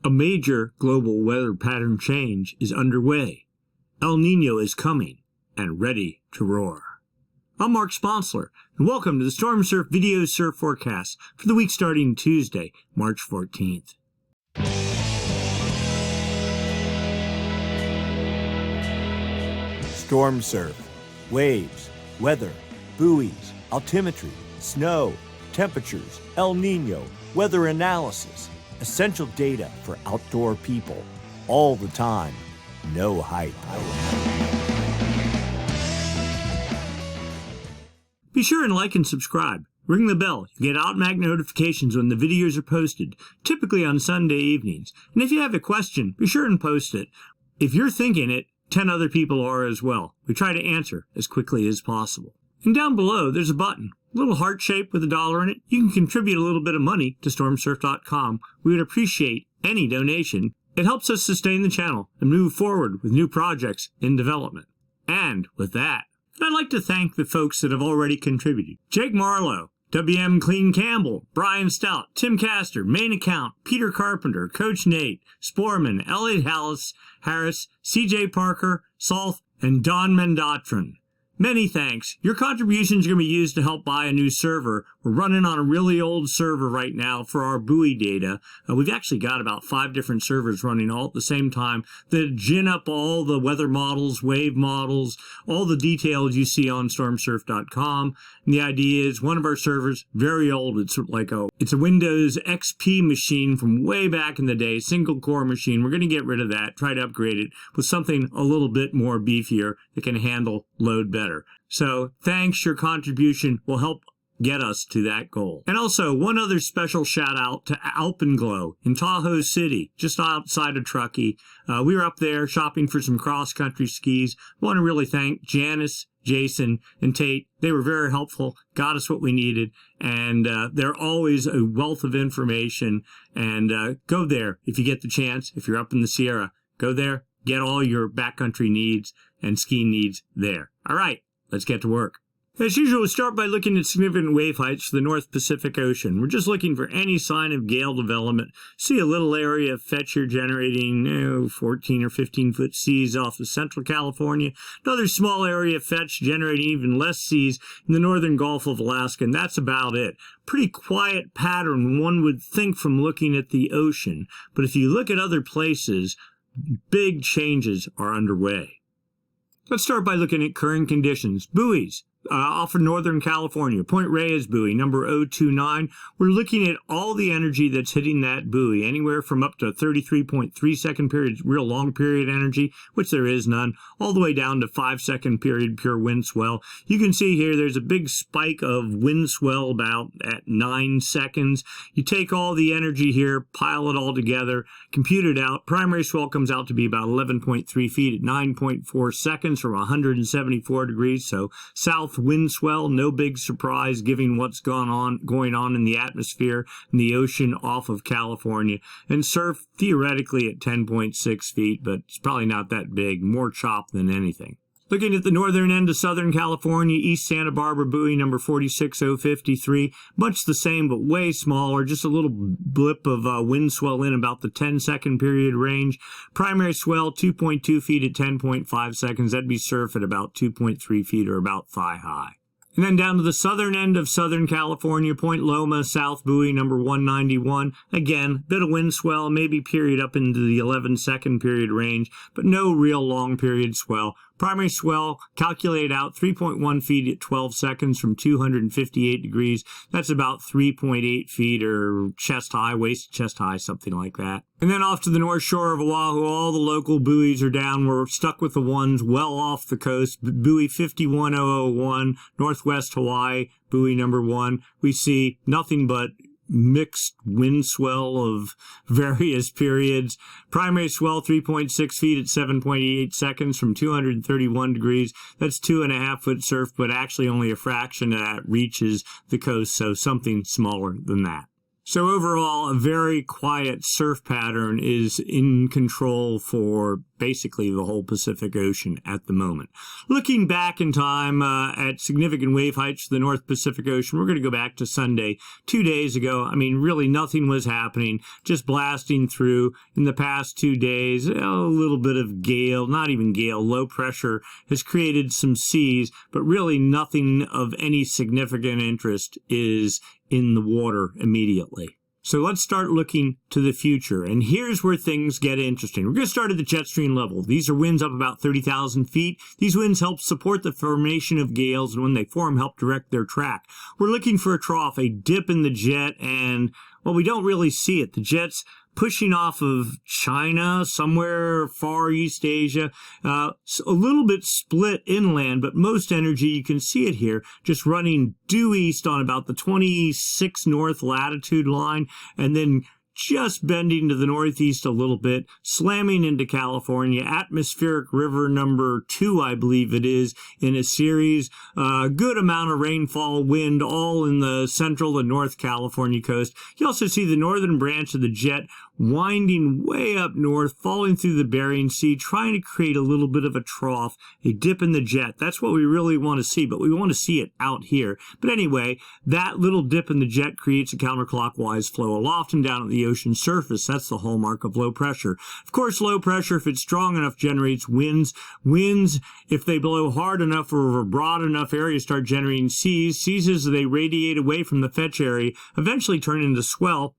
A major global weather pattern change is underway. El Nino is coming and ready to roar. I'm Mark Sponsler, and welcome to the Storm Surf Video Surf Forecast for the week starting Tuesday, March 14th. Storm surf, waves, weather, buoys, altimetry, snow, temperatures, El Nino, weather analysis, essential data for outdoor people, all the time, no hype. Be sure and like and subscribe. Ring the bell. You get automatic notifications when the videos are posted, typically on Sunday evenings. And if you have a question, be sure and post it. If you're thinking it, 10 other people are as well. We try to answer as quickly as possible. And down below, there's a button, a little heart shape with $1 in it. You can contribute a little bit of money to stormsurf.com. We would appreciate any donation. It helps us sustain the channel and move forward with new projects in development. And with that, I'd like to thank the folks that have already contributed. Jake Marlowe, WM Clean Campbell, Brian Stout, Tim Castor, Main Account, Peter Carpenter, Coach Nate, Sporman, Elliot Harris, CJ Parker, Salth, and Don Mendatron. Many thanks. Your contributions are going to be used to help buy a new server. We're running on a really old server right now for our buoy data. We've actually got about 5 different servers running all at the same time that gin up all the weather models, wave models, all the details you see on stormsurf.com. And the idea is one of our servers, very old, it's a Windows XP machine from way back in the day, single core machine. We're going to get rid of that, try to upgrade it with something a little bit more beefier that can handle load better. So thanks, your contribution will help get us to that goal. And also, one other special shout out to Alpenglow in Tahoe City, just outside of Truckee. We were up there shopping for some cross-country skis. I want to really thank Janice, Jason, and Tate. They were very helpful, got us what we needed, and they're always a wealth of information. And go there if you get the chance. If you're up in the Sierra, go there, get all your backcountry needs and ski needs there. All right, let's get to work. As usual, we start by looking at significant wave heights for the North Pacific Ocean. We're just looking for any sign of gale development. See a little area of fetch here generating 14 or 15 foot seas off of Central California. Another small area of fetch generating even less seas in the northern Gulf of Alaska, and that's about it. Pretty quiet pattern, one would think, from looking at the ocean. But if you look at other places, big changes are underway. Let's start by looking at current conditions. Buoys. Off of Northern California, Point Reyes buoy, number 029. We're looking at all the energy that's hitting that buoy, anywhere from up to 33.3 second period, real long period energy, which there is none, all the way down to 5 second period pure wind swell. You can see here there's a big spike of wind swell about at 9 seconds. You take all the energy here, pile it all together, compute it out. Primary swell comes out to be about 11.3 feet at 9.4 seconds from 174 degrees, so south wind swell, no big surprise given what's going on in the atmosphere and the ocean off of California. And surf theoretically at 10.6 feet, but it's probably not that big, more chop than anything. Looking at the northern end of Southern California, East Santa Barbara buoy number 46053, much the same but way smaller, just a little blip of wind swell in about the 10 second period range. Primary swell 2.2 feet at 10.5 seconds, that'd be surf at about 2.3 feet or about thigh high. And then down to the southern end of Southern California, Point Loma, South buoy number 191. Again, bit of wind swell, maybe period up into the 11 second period range, but no real long period swell. Primary swell, calculate out 3.1 feet at 12 seconds from 258 degrees. That's about 3.8 feet or chest high, waist chest high, something like that. And then off to the north shore of Oahu, all the local buoys are down. We're stuck with the ones well off the coast. Buoy 51001, Northwest Hawaii, buoy number 1. We see nothing but mixed wind swell of various periods. Primary swell 3.6 feet at 7.88 seconds from 231 degrees. That's 2.5 foot surf, but actually only a fraction of that reaches the coast, so something smaller than that. So overall, a very quiet surf pattern is in control for basically the whole Pacific Ocean at the moment. Looking back in time at significant wave heights for the North Pacific Ocean, we're going to go back to Sunday 2 days ago. I mean, really nothing was happening, just blasting through. In the past 2 days, a little bit of gale, not even gale, low pressure has created some seas, but really nothing of any significant interest is in the water immediately. So let's start looking to the future, and here's where things get interesting. We're going to start at the jet stream level. These are winds up about 30,000 feet. These winds help support the formation of gales, and when they form, help direct their track. We're looking for a trough, a dip in the jet, and, well, we don't really see it. The jet's pushing off of China, somewhere far East Asia, a little bit split inland, but most energy, you can see it here, just running due east on about the 26 north latitude line, and then just bending to the northeast a little bit, slamming into California, atmospheric river number 2, I believe it is, in a series. Good amount of rainfall, wind, all in the central and north California coast. You also see the northern branch of the jet winding way up north, falling through the Bering Sea, trying to create a little bit of a trough, a dip in the jet. That's what we really want to see, but we want to see it out here. But anyway, that little dip in the jet creates a counterclockwise flow aloft and down at the ocean surface. That's the hallmark of low pressure. Of course, low pressure, if it's strong enough, generates winds. Winds, if they blow hard enough or over broad enough area, start generating seas. Seas, as they radiate away from the fetch area, eventually turn into swell.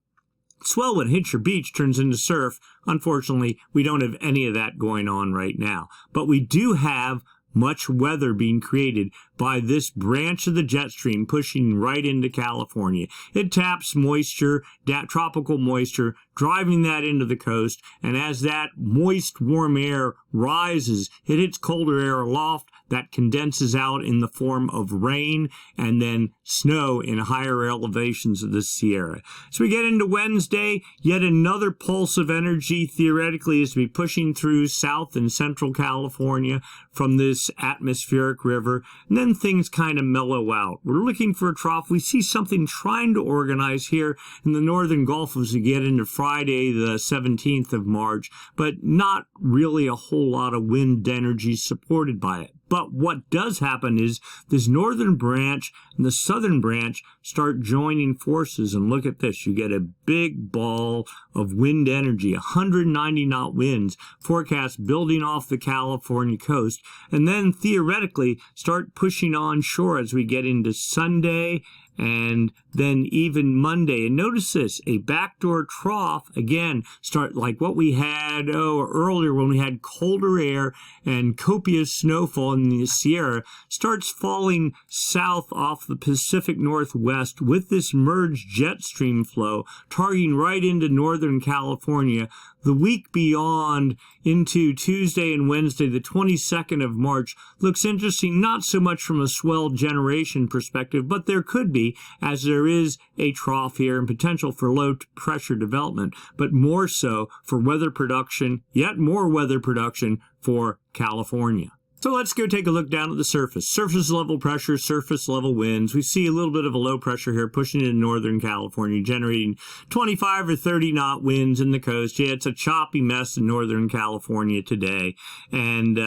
Swell, when it hits your beach, turns into surf. Unfortunately, we don't have any of that going on right now. But we do have much weather being created by this branch of the jet stream pushing right into California. It taps moisture, tropical moisture, driving that into the coast, and as that moist, warm air rises, it hits colder air aloft, that condenses out in the form of rain and then snow in higher elevations of the Sierra. So we get into Wednesday, yet another pulse of energy theoretically is to be pushing through South and Central California from this atmospheric river, and then things kind of mellow out. We're looking for a trough. We see something trying to organize here in the northern Gulf as we get into Friday, the 17th of March, but not really a whole lot of wind energy supported by it. But what does happen is this northern branch and the southern branch start joining forces. And look at this. You get a big ball of wind energy, 190 knot winds forecast building off the California coast. And then theoretically start pushing onshore as we get into Sunday and then even Monday. And notice this, a backdoor trough, again, start like what we had earlier when we had colder air and copious snowfall in the Sierra, starts falling south off the Pacific Northwest with this merged jet stream flow, targeting right into northern California. The week beyond into Tuesday and Wednesday, the 22nd of March, looks interesting, not so much from a swell generation perspective, but there could be, as there is a trough here and potential for low pressure development, but more so for weather production, yet more weather production for California. So let's go take a look down at the surface. Surface level pressure, surface level winds. We see a little bit of a low pressure here pushing into northern California, generating 25 or 30 knot winds in the coast. Yeah, it's a choppy mess in northern California today. And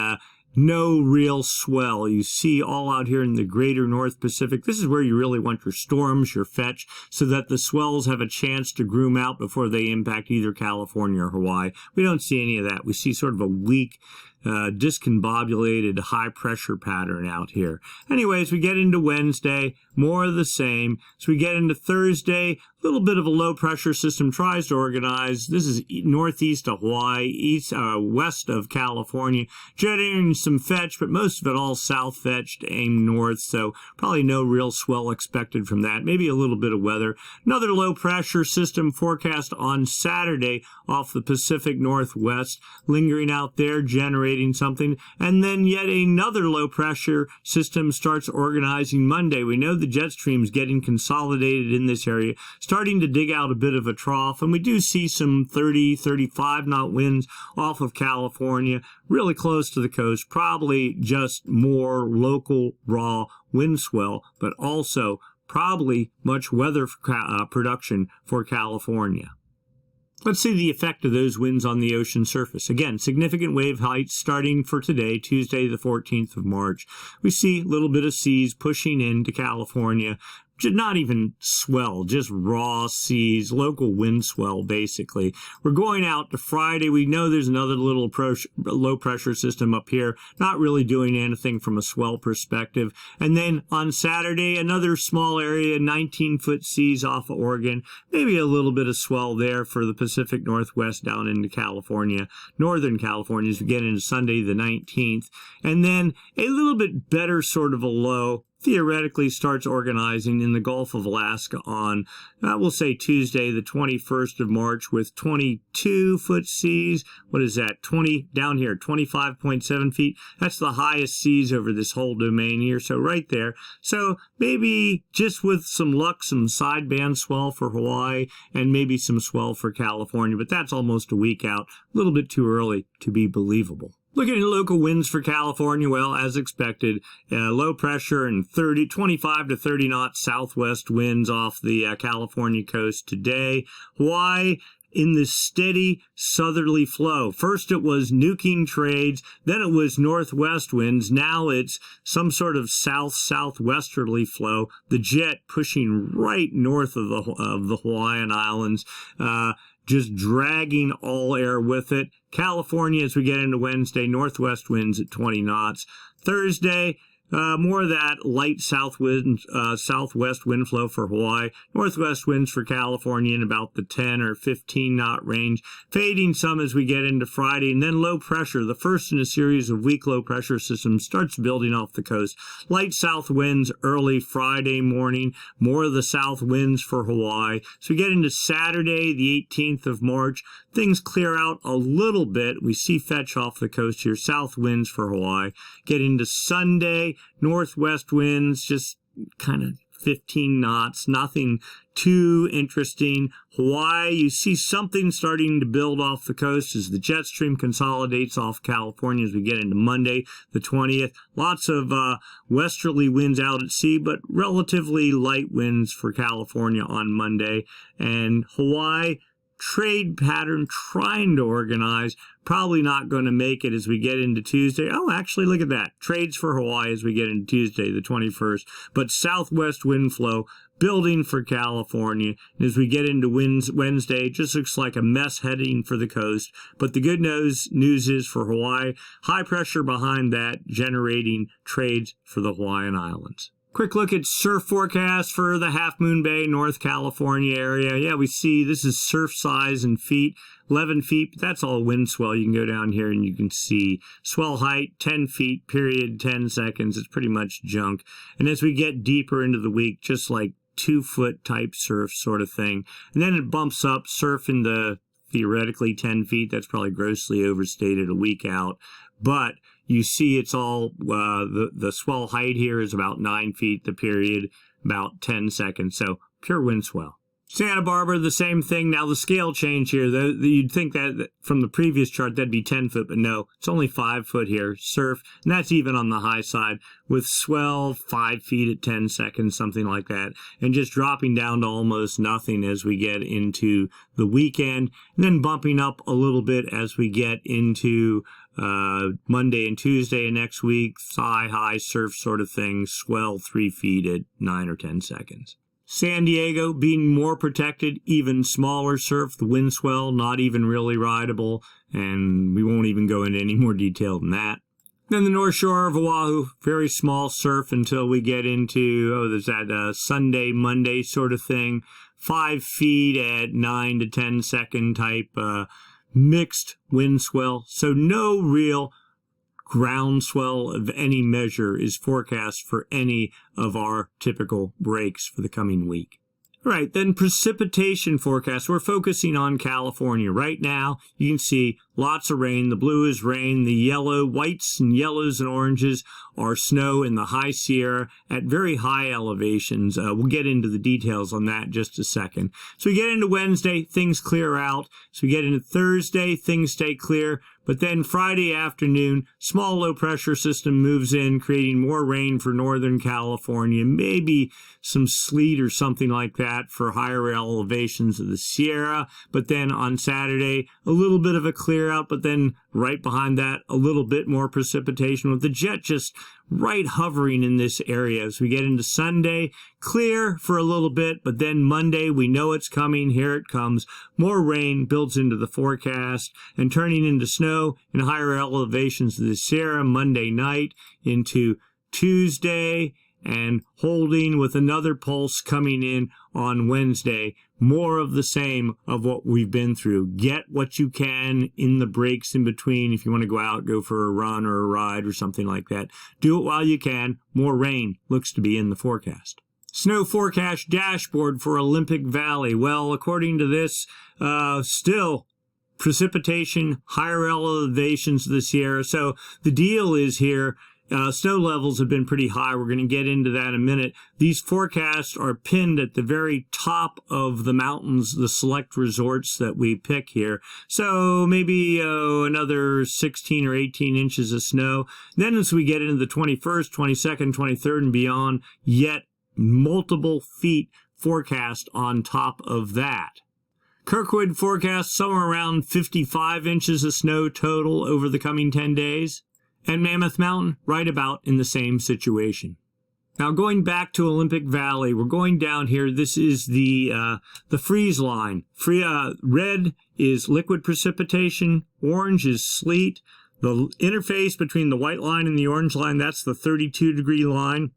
no real swell. You see all out here in the greater North Pacific. This is where you really want your storms, your fetch, so that the swells have a chance to groom out before they impact either California or Hawaii. We don't see any of that. We see sort of a weak, discombobulated high pressure pattern out here. Anyways, we get into Wednesday, more of the same. So we get into Thursday, a little bit of a low pressure system tries to organize. This is northeast of Hawaii, west of California, generating some fetch, but most of it all south fetched, aimed north. So probably no real swell expected from that. Maybe a little bit of weather. Another low pressure system forecast on Saturday off the Pacific Northwest, lingering out there, generating something, and then yet another low pressure system starts organizing Monday. We know the jet stream is getting consolidated in this area, starting to dig out a bit of a trough, and we do see some 30, 35 knot winds off of California, really close to the coast, probably just more local raw wind swell, but also probably much weather production for California. Let's see the effect of those winds on the ocean surface. Again, significant wave heights starting for today, Tuesday the 14th of March. We see a little bit of seas pushing into California. Not even swell, just raw seas, local wind swell, basically. We're going out to Friday. We know there's another little low pressure system up here, not really doing anything from a swell perspective. And then on Saturday, another small area, 19-foot seas off of Oregon, maybe a little bit of swell there for the Pacific Northwest down into California, Northern California as we get into Sunday the 19th. And then a little bit better sort of a low theoretically starts organizing in the Gulf of Alaska on, we'll say Tuesday, the 21st of March with 22-foot seas. What is that? Down here, 25.7 feet. That's the highest seas over this whole domain here. So right there. So maybe just with some luck, some sideband swell for Hawaii and maybe some swell for California. But that's almost a week out. A little bit too early to be believable. Looking at local winds for California, well, as expected, low pressure and 25 to 30 knot southwest winds off the California coast today. Hawaii in the steady southerly flow. First it was nuking trades, then it was northwest winds, now it's some sort of south-southwesterly flow. The jet pushing right north of the Hawaiian Islands, just dragging all air with it. California, as we get into Wednesday, northwest winds at 20 knots. Thursday, more of that light southwest wind flow for Hawaii. Northwest winds for California in about the 10 or 15 knot range. Fading some as we get into Friday. And then low pressure, the first in a series of weak low pressure systems, starts building off the coast. Light south winds early Friday morning. More of the south winds for Hawaii. So we get into Saturday, the 18th of March. Things clear out a little bit. We see fetch off the coast here. South winds for Hawaii. Get into Sunday. Northwest winds, just kind of 15 knots, nothing too interesting. Hawaii, you see something starting to build off the coast as the jet stream consolidates off California as we get into Monday, the 20th. Lots of westerly winds out at sea, but relatively light winds for California on Monday. And Hawaii, trade pattern trying to organize, probably not going to make it as we get into Tuesday. Oh, actually, look at that. Trades for Hawaii as we get into Tuesday, the 21st. But southwest wind flow building for California. And as we get into Wednesday, it just looks like a mess heading for the coast. But the good news is for Hawaii, high pressure behind that, generating trades for the Hawaiian Islands. Quick look at surf forecast for the Half Moon Bay, North California area. Yeah, we see this is surf size in feet, 11 feet. But that's all wind swell. You can go down here and you can see swell height, 10 feet, period, 10 seconds. It's pretty much junk. And as we get deeper into the week, just like 2-foot type surf sort of thing. And then it bumps up, surf in the theoretically 10 feet. That's probably grossly overstated a week out. But you see it's all, the swell height here is about 9 feet, the period, about 10 seconds. So pure wind swell. Santa Barbara, the same thing. Now the scale change here, you'd think that from the previous chart that'd be 10 foot, but no, it's only 5 foot here. Surf, and that's even on the high side, with swell 5 feet at 10 seconds, something like that, and just dropping down to almost nothing as we get into the weekend, and then bumping up a little bit as we get into Monday and Tuesday of next week. High surf sort of thing, swell 3 feet at 9 or 10 seconds. San Diego being more protected, even smaller surf, the wind swell not even really rideable, and we won't even go into any more detail than that. Then the North Shore of Oahu, very small surf until we get into, there's that Sunday, Monday sort of thing, 5 feet at 9 to 10 second type mixed wind swell, so no real ground swell of any measure is forecast for any of our typical breaks for the coming week. All right, then precipitation forecast. We're focusing on California. Right now, you can see lots of rain. The blue is rain. The yellow, whites and yellows and oranges are snow in the high Sierra at very high elevations. We'll get into the details on that in just a second. So we get into Wednesday, things clear out. So we get into Thursday, things stay clear. But then Friday afternoon, small low pressure system moves in, creating more rain for Northern California, maybe some sleet or something like that for higher elevations of the Sierra. But then on Saturday, a little bit of a clear out, but then right behind that, a little bit more precipitation with the jet just right hovering in this area. As we get into Sunday, clear for a little bit, but then Monday, we know it's coming. Here it comes. More rain builds into the forecast and turning into snow in higher elevations of the Sierra Monday night into Tuesday, and holding with another pulse coming in on Wednesday. More of the same of what we've been through. Get what you can in the breaks in between. If you want to go out, go for a run or a ride or something like that, do it while you can. More rain looks to be in the forecast. Snow forecast dashboard for Olympic Valley. Well, according to this, still precipitation, higher elevations of the Sierra. So the deal is here, snow levels have been pretty high. We're going to get into that in a minute. These forecasts are pinned at the very top of the mountains, the select resorts that we pick here. So maybe another 16 or 18 inches of snow. Then as we get into the 21st, 22nd, 23rd, and beyond, yet multiple feet forecast on top of that. Kirkwood forecasts somewhere around 55 inches of snow total over the coming 10 days. And Mammoth Mountain, right about in the same situation. Now, going back to Olympic Valley, we're going down here. This is the freeze line. Red is liquid precipitation. Orange is sleet. The interface between the white line and the orange line, that's the 32-degree line.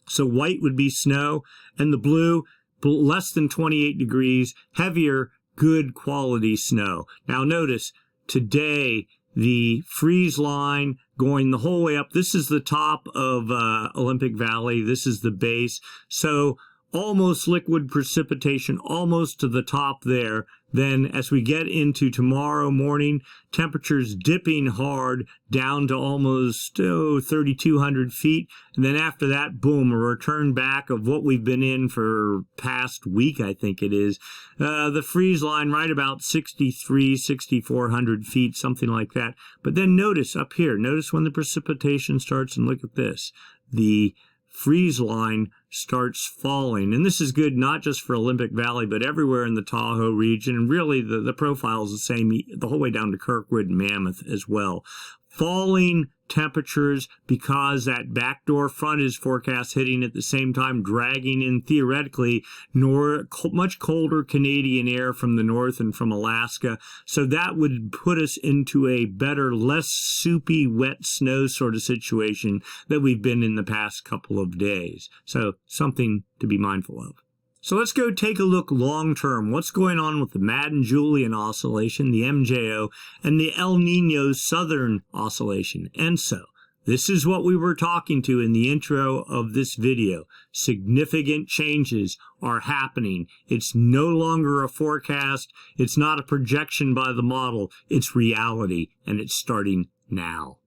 So white would be snow. And the blue, less than 28 degrees, heavier, good quality snow. Now, notice, today, the freeze line going the whole way up. This is the top of Olympic Valley. This is the base. So almost liquid precipitation, almost to the top there. Then as we get into tomorrow morning, temperatures dipping hard down to almost 3,200 feet. And then after that, boom, a return back of what we've been in for past week, I think it is. The freeze line right about 6,400 feet, something like that. But then notice up here, notice when the precipitation starts, and look at this. The freeze line starts falling. And this is good not just for Olympic Valley, but everywhere in the Tahoe region. And really the profile is the same the whole way down to Kirkwood and Mammoth as well. Falling temperatures because that backdoor front is forecast hitting at the same time, dragging in theoretically much colder Canadian air from the north and from Alaska. So that would put us into a better, less soupy, wet snow sort of situation that we've been in the past couple of days. So something to be mindful of. So let's go take a look long-term. What's going on with the Madden Julian Oscillation, the MJO, and the El Nino Southern Oscillation, ENSO. This is what we were talking to in the intro of this video. Significant changes are happening. It's no longer a forecast. It's not a projection by the model. It's reality, and it's starting now.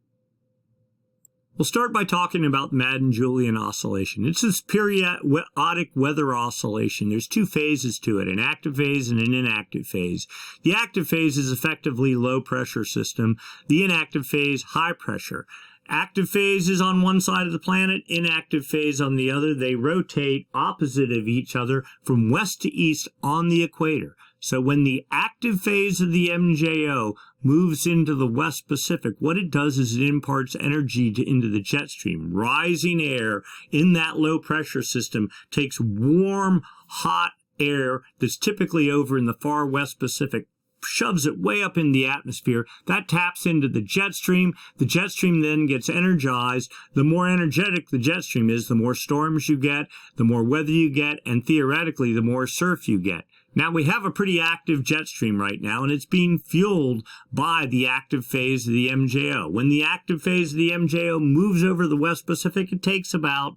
We'll start by talking about Madden Julian Oscillation. It's this periodic weather oscillation. There's two phases to it, an active phase and an inactive phase. The active phase is effectively low pressure system. The inactive phase, high pressure. Active phase is on one side of the planet, inactive phase on the other. They rotate opposite of each other from west to east on the equator. So when the active phase of the MJO moves into the West Pacific, what it does is it imparts energy into the jet stream. Rising air in that low pressure system takes warm, hot air that's typically over in the far West Pacific, shoves it way up in the atmosphere. That taps into the jet stream. The jet stream then gets energized. The more energetic the jet stream is, the more storms you get, the more weather you get, and theoretically, the more surf you get. Now, we have a pretty active jet stream right now, and it's being fueled by the active phase of the MJO. When the active phase of the MJO moves over the West Pacific, it takes about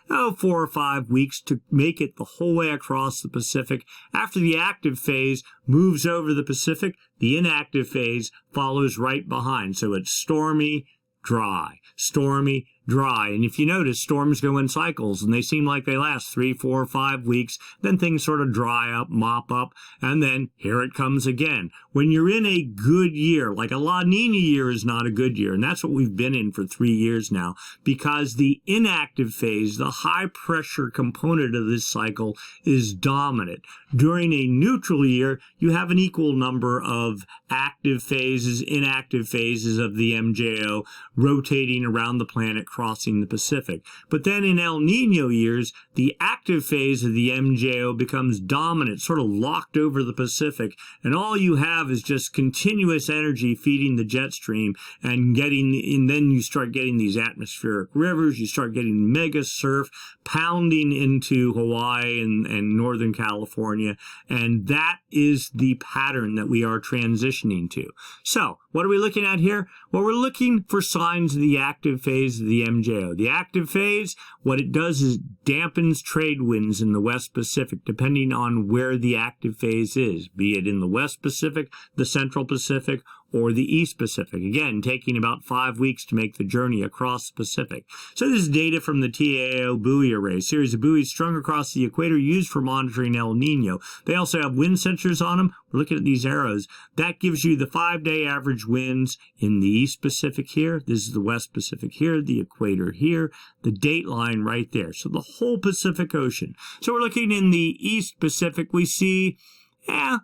4 or 5 weeks to make it the whole way across the Pacific. After the active phase moves over the Pacific, the inactive phase follows right behind. So it's stormy, dry, stormy, dry. And if you notice, storms go in cycles, and they seem like they last 3, 4, 5 weeks. Then things sort of dry up, mop up, and then here it comes again. When you're in a good year, like a La Nina year is not a good year, and that's what we've been in for 3 years now, because the inactive phase, the high pressure component of this cycle, is dominant. During a neutral year, you have an equal number of active phases, inactive phases of the MJO rotating around the planet, crossing the Pacific. But then in El Nino years, the active phase of the MJO becomes dominant, sort of locked over the Pacific, and all you have is just continuous energy feeding the jet stream, and then you start getting these atmospheric rivers, you start getting mega surf pounding into Hawaii and Northern California, and that is the pattern that we are transitioning to. So, what are we looking at here? Well, we're looking for signs of the active phase of the MJO. The active phase, what it does is dampens trade winds in the West Pacific, depending on where the active phase is, be it in the West Pacific, the Central Pacific, or the East Pacific. Again, taking about 5 weeks to make the journey across the Pacific. So this is data from the TAO buoy array, series of buoys strung across the equator used for monitoring El Nino. They also have wind sensors on them. We're looking at these arrows. That gives you the 5-day average winds in the East Pacific here. This is the West Pacific here, the equator here, the date line right there. So the whole Pacific Ocean. So we're looking in the East Pacific. We see,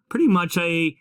pretty much a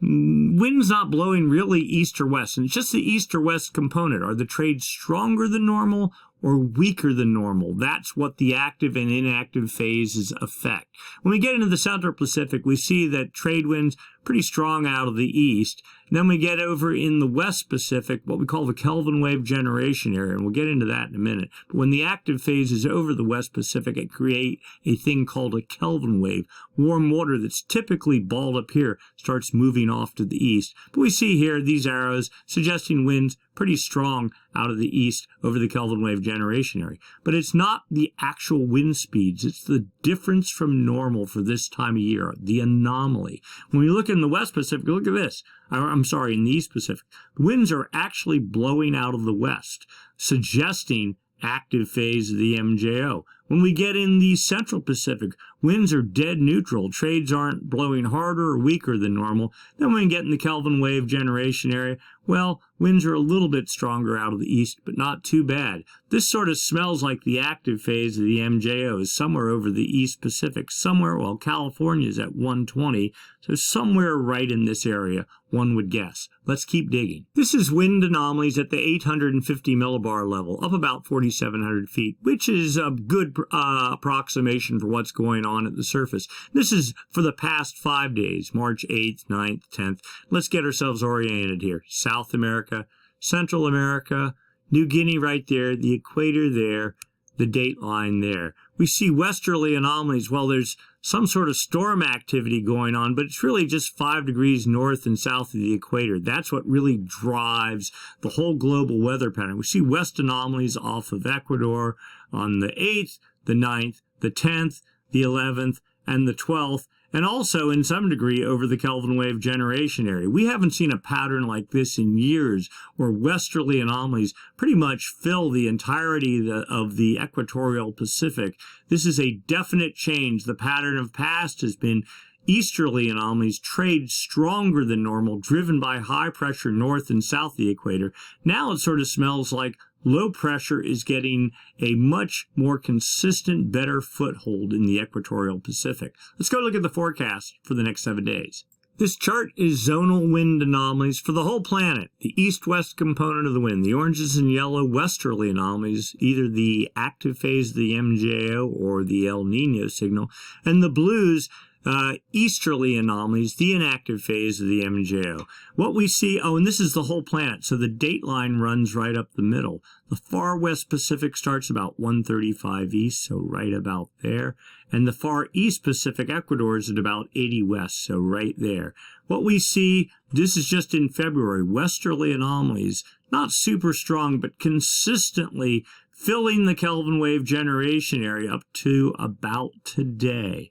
wind's not blowing really east or west, and it's just the east or west component. Are the trades stronger than normal or weaker than normal? That's what the active and inactive phases affect. When we get into the Central Pacific, we see that trade winds pretty strong out of the east. And then we get over in the West Pacific, what we call the Kelvin wave generation area, and we'll get into that in a minute. But when the active phase is over the West Pacific, it creates a thing called a Kelvin wave. Warm water that's typically balled up here starts moving off to the east. But we see here these arrows suggesting winds pretty strong out of the east over the Kelvin wave generation area. But it's not the actual wind speeds, it's the difference from normal for this time of year, the anomaly. When we look in the West Pacific, look at this. I'm sorry, in the East Pacific. The winds are actually blowing out of the west, suggesting active phase of the MJO. When we get in the Central Pacific, winds are dead neutral. Trades aren't blowing harder or weaker than normal. Then when we get in the Kelvin wave generation area, well, winds are a little bit stronger out of the east, but not too bad. This sort of smells like the active phase of the MJO is somewhere over the East Pacific, somewhere, well, California is at 120, so somewhere right in this area, one would guess. Let's keep digging. This is wind anomalies at the 850 millibar level, up about 4,700 feet, which is a good approximation for what's going on at the surface. This is for the past 5 days, March 8th, 9th, 10th. Let's get ourselves oriented here. South America, Central America, New Guinea right there, the equator there, the date line there. We see westerly anomalies. Well, there's some sort of storm activity going on, but it's really just 5 degrees north and south of the equator. That's what really drives the whole global weather pattern. We see west anomalies off of Ecuador on the 8th, the 9th, the 10th, the 11th, and the 12th, and also in some degree over the Kelvin wave generation area. We haven't seen a pattern like this in years, where westerly anomalies pretty much fill the entirety of the equatorial Pacific. This is a definite change. The pattern of past has been easterly anomalies, trade stronger than normal, driven by high pressure north and south of the equator. Now it sort of smells like low pressure is getting a much more consistent, better foothold in the equatorial Pacific. Let's go look at the forecast for the next 7 days. This chart is zonal wind anomalies for the whole planet, the east-west component of the wind. The oranges and yellow westerly anomalies, either the active phase of the MJO or the El Nino signal, and the blues easterly anomalies, the inactive phase of the MJO. What we see, and this is the whole planet, so the date line runs right up the middle. The far west Pacific starts about 135 east, so right about there. And the far east Pacific Ecuador is at about 80 west, so right there. What we see, this is just in February, westerly anomalies, not super strong, but consistently filling the Kelvin wave generation area up to about today.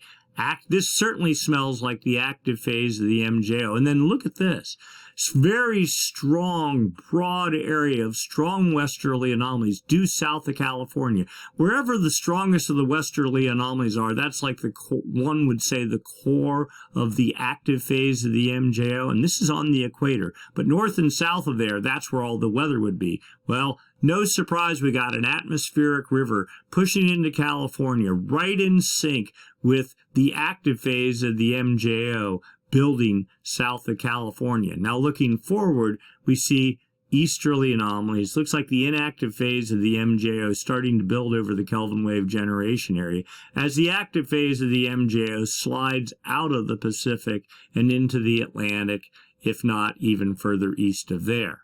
This certainly smells like the active phase of the MJO. And then look at this. It's very strong, broad area of strong westerly anomalies due south of California. Wherever the strongest of the westerly anomalies are, that's like one would say the core of the active phase of the MJO. And this is on the equator. But north and south of there, that's where all the weather would be. Well, no surprise, we got an atmospheric river pushing into California, right in sync with the active phase of the MJO building south of California. Now, looking forward, we see easterly anomalies. Looks like the inactive phase of the MJO is starting to build over the Kelvin wave generation area as the active phase of the MJO slides out of the Pacific and into the Atlantic, if not even further east of there.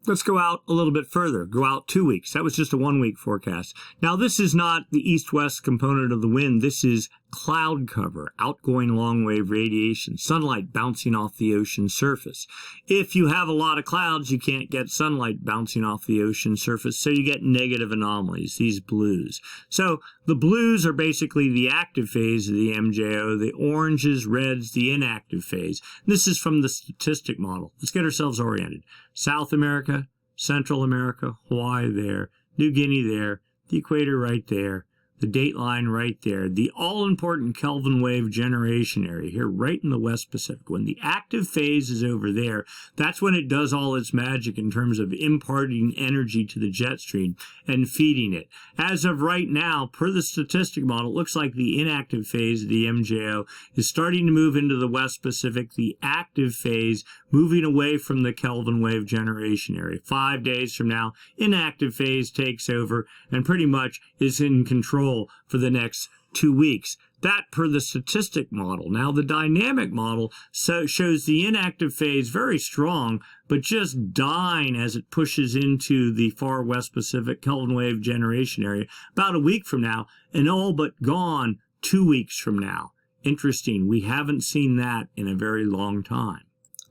Let's go out a little bit further, go out 2 weeks. That was just a 1 week forecast. Now, this is not the east-west component of the wind. This is cloud cover, outgoing long-wave radiation, sunlight bouncing off the ocean surface. If you have a lot of clouds, you can't get sunlight bouncing off the ocean surface, so you get negative anomalies, these blues. So the blues are basically the active phase of the MJO, the oranges, reds, the inactive phase. This is from the statistic model. Let's get ourselves oriented. South America, Central America, Hawaii there, New Guinea there, the equator right there, the date line right there, the all-important Kelvin wave generation area here right in the West Pacific. When the active phase is over there, that's when it does all its magic in terms of imparting energy to the jet stream and feeding it. As of right now, per the statistic model, it looks like the inactive phase of the MJO is starting to move into the West Pacific, the active phase moving away from the Kelvin wave generation area. 5 days from now, inactive phase takes over and pretty much is in control for the next 2 weeks. That per the statistic model. Now the dynamic model shows the inactive phase very strong, but just dying as it pushes into the far West Pacific Kelvin wave generation area about a week from now, and all but gone 2 weeks from now. Interesting. We haven't seen that in a very long time.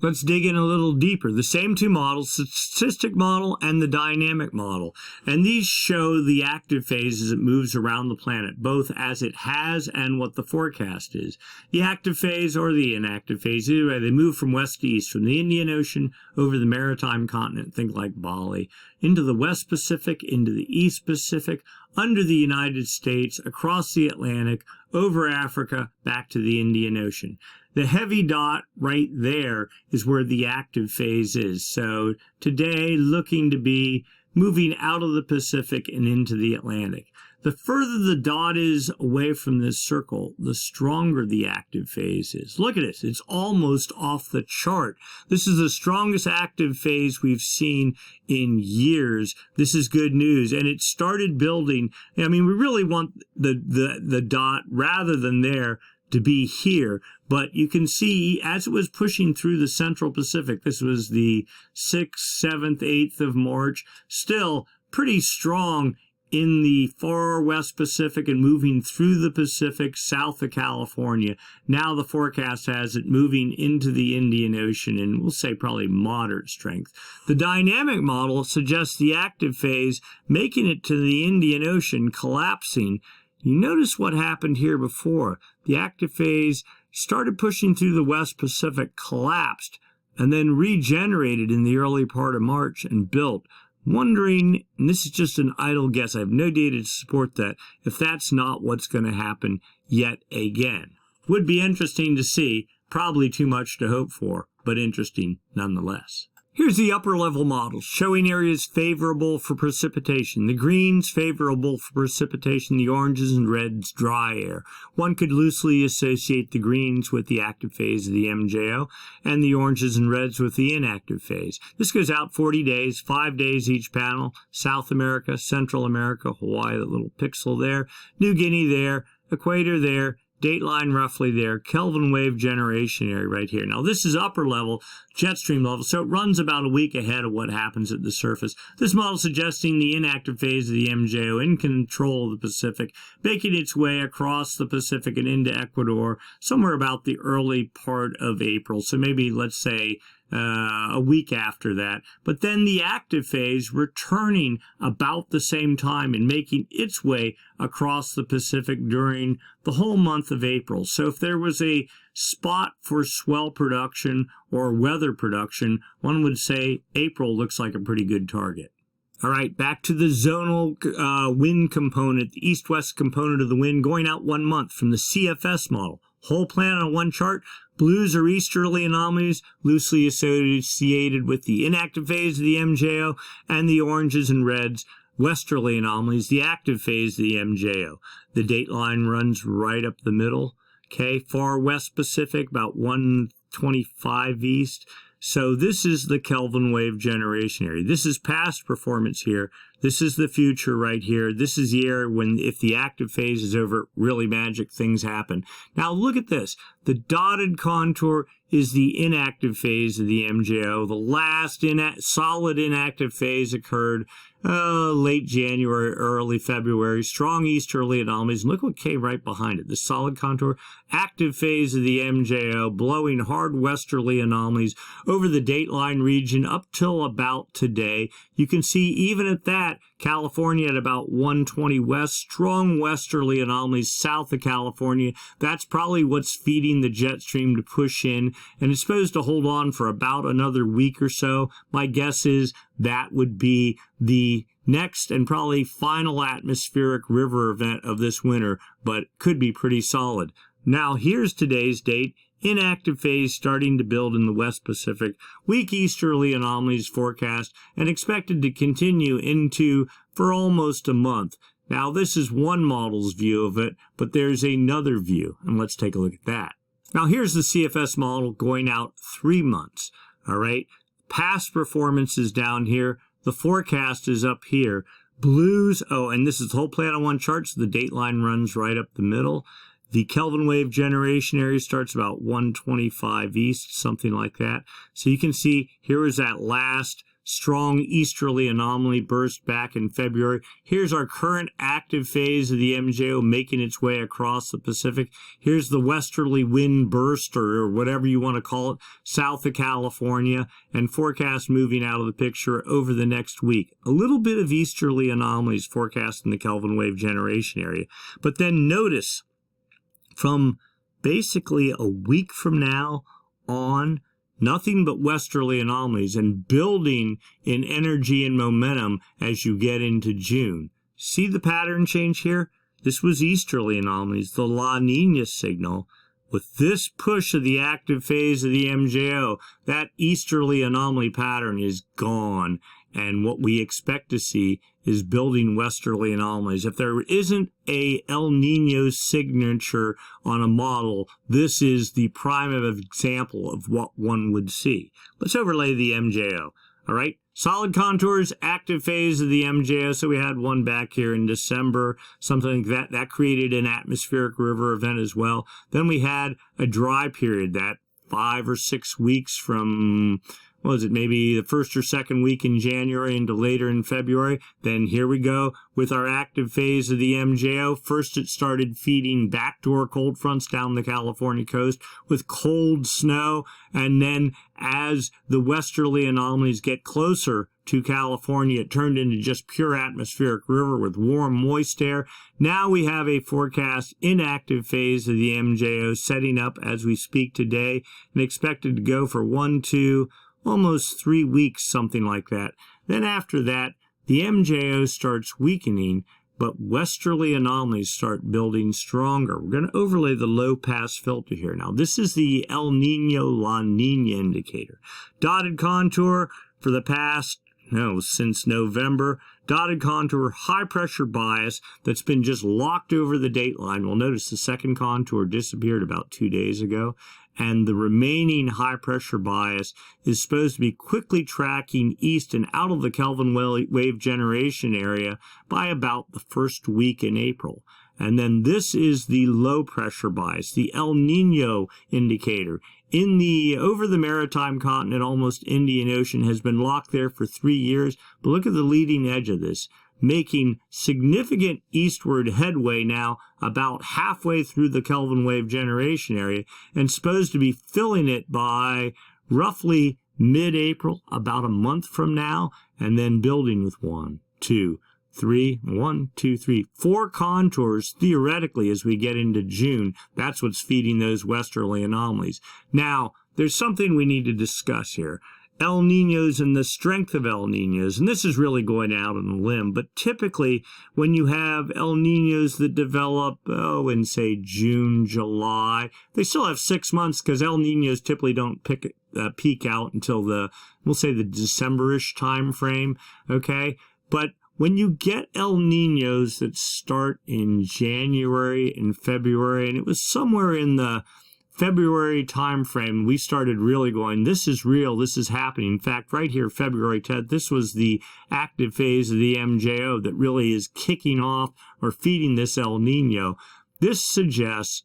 Let's dig in a little deeper. The same two models, the statistic model and the dynamic model. And these show the active phase as it moves around the planet, both as it has and what the forecast is. The active phase or the inactive phase, either way, they move from west to east, from the Indian Ocean over the maritime continent, think like Bali, into the West Pacific, into the East Pacific, under the United States, across the Atlantic, over Africa, back to the Indian Ocean. The heavy dot right there is where the active phase is. So today, looking to be moving out of the Pacific and into the Atlantic. The further the dot is away from this circle, the stronger the active phase is. Look at this. It's almost off the chart. This is the strongest active phase we've seen in years. This is good news. And it started building. I mean, we really want the dot rather than there to be here, but you can see as it was pushing through the Central Pacific, this was the 6th, 7th, 8th of March, still pretty strong in the far West Pacific and moving through the Pacific south of California. Now the forecast has it moving into the Indian Ocean, and we'll say probably moderate strength. The dynamic model suggests the active phase making it to the Indian Ocean, collapsing. You notice what happened here before. The active phase started pushing through the West Pacific, collapsed, and then regenerated in the early part of March and built. Wondering, and this is just an idle guess, I have no data to support that, if that's not what's going to happen yet again. Would be interesting to see, probably too much to hope for, but interesting nonetheless. Here's the upper level models showing areas favorable for precipitation. The greens favorable for precipitation, the oranges and reds dry air. One could loosely associate the greens with the active phase of the MJO and the oranges and reds with the inactive phase. This goes out 40 days, 5 days each panel. South America, Central America, Hawaii, that little pixel there. New Guinea there, equator there, dateline roughly there, Kelvin wave generation area right here. Now this is upper level, Jetstream level, so it runs about a week ahead of what happens at the surface. This model suggesting the inactive phase of the MJO in control of the Pacific, making its way across the Pacific and into Ecuador somewhere about the early part of April. So maybe, let's say, a week after that, but then the active phase returning about the same time and making its way across the Pacific during the whole month of April. So if there was a spot for swell production or weather production, one would say April looks like a pretty good target. All right, back to the zonal wind component, the east-west component of the wind going out 1 month from the CFS model. Whole planet on one chart. Blues are easterly anomalies, loosely associated with the inactive phase of the MJO, and the oranges and reds, westerly anomalies, the active phase of the MJO. The date line runs right up the middle. Okay, far west Pacific, about 125 east. So this is the Kelvin wave generation area. This is past performance here. This is the future right here. This is the area when, if the active phase is over, really magic things happen. Now look at this. The dotted contour is the inactive phase of the MJO. The last solid inactive phase occurred late January, early February. Strong easterly anomalies. And look what came right behind it. The solid contour, active phase of the MJO, blowing hard westerly anomalies over the dateline region up till about today. You can see even at that, California at about 120 west, strong westerly anomalies south of California. That's probably what's feeding the jet stream to push in, and it's supposed to hold on for about another week or so. My guess is that would be the next and probably final atmospheric river event of this winter, but could be pretty solid. Now here's today's date. Inactive phase starting to build in the West Pacific, weak easterly anomalies forecast, and expected to continue for almost a month. Now this is one model's view of it, but there's another view, and let's take a look at that. Now here's the CFS model going out 3 months. All right, past performance is down here, the forecast is up here. Blues, and this is the whole planet on one chart, so the date line runs right up the middle. The Kelvin wave generation area starts about 125 east, something like that. So you can see here is that last strong easterly anomaly burst back in February. Here's our current active phase of the MJO making its way across the Pacific. Here's the westerly wind burst, or whatever you want to call it, south of California, and forecast moving out of the picture over the next week. A little bit of easterly anomalies forecast in the Kelvin wave generation area. But then notice, from basically a week from now on, nothing but westerly anomalies and building in energy and momentum as you get into June. See the pattern change here? This was easterly anomalies, the La Nina signal. With this push of the active phase of the MJO, that easterly anomaly pattern is gone. And what we expect to see is building westerly anomalies. If there isn't a El Nino signature on a model, this is the prime example of what one would see. Let's overlay the MJO. All right, solid contours, active phase of the MJO. So we had one back here in December, something like that. That created an atmospheric river event as well. Then we had a dry period, that 5 or 6 weeks from, what was it, maybe the first or second week in January into later in February. Then here we go with our active phase of the MJO. First it started feeding backdoor cold fronts down the California coast with cold snow, and then as the westerly anomalies get closer to California, it turned into just pure atmospheric river with warm, moist air. Now we have a forecast inactive phase of the MJO setting up as we speak today, and expected to go for 1, 2, almost 3 weeks, something like that. Then after that, the MJO starts weakening, but westerly anomalies start building stronger. We're going to overlay the low pass filter here. Now, this is the El Nino La Nina indicator. Dotted contour for the past, since November. Dotted contour, high pressure bias that's been just locked over the date line. We'll notice the second contour disappeared about 2 days ago. And the remaining high pressure bias is supposed to be quickly tracking east and out of the Kelvin wave generation area by about the first week in April. And then this is the low pressure bias, the El Nino indicator. Over the maritime continent, almost Indian Ocean has been locked there for 3 years. But look at the leading edge of this, making significant eastward headway now about halfway through the Kelvin wave generation area, and supposed to be filling it by roughly mid-April, about a month from now, and then building with 1, 2, 3, 1, 2, 3, 4 contours theoretically as we get into June. That's what's feeding those westerly anomalies. Now, there's something we need to discuss here. El Ninos and the strength of El Ninos, and this is really going out on a limb, but typically when you have El Ninos that develop, in say June, July, they still have 6 months because El Ninos typically don't peak out until we'll say the December-ish time frame, okay? But when you get El Ninos that start in January and February, and it was somewhere in the February time frame, we started really going, this is real, this is happening. In fact, right here, February 10th, this was the active phase of the MJO that really is kicking off or feeding this El Nino. This suggests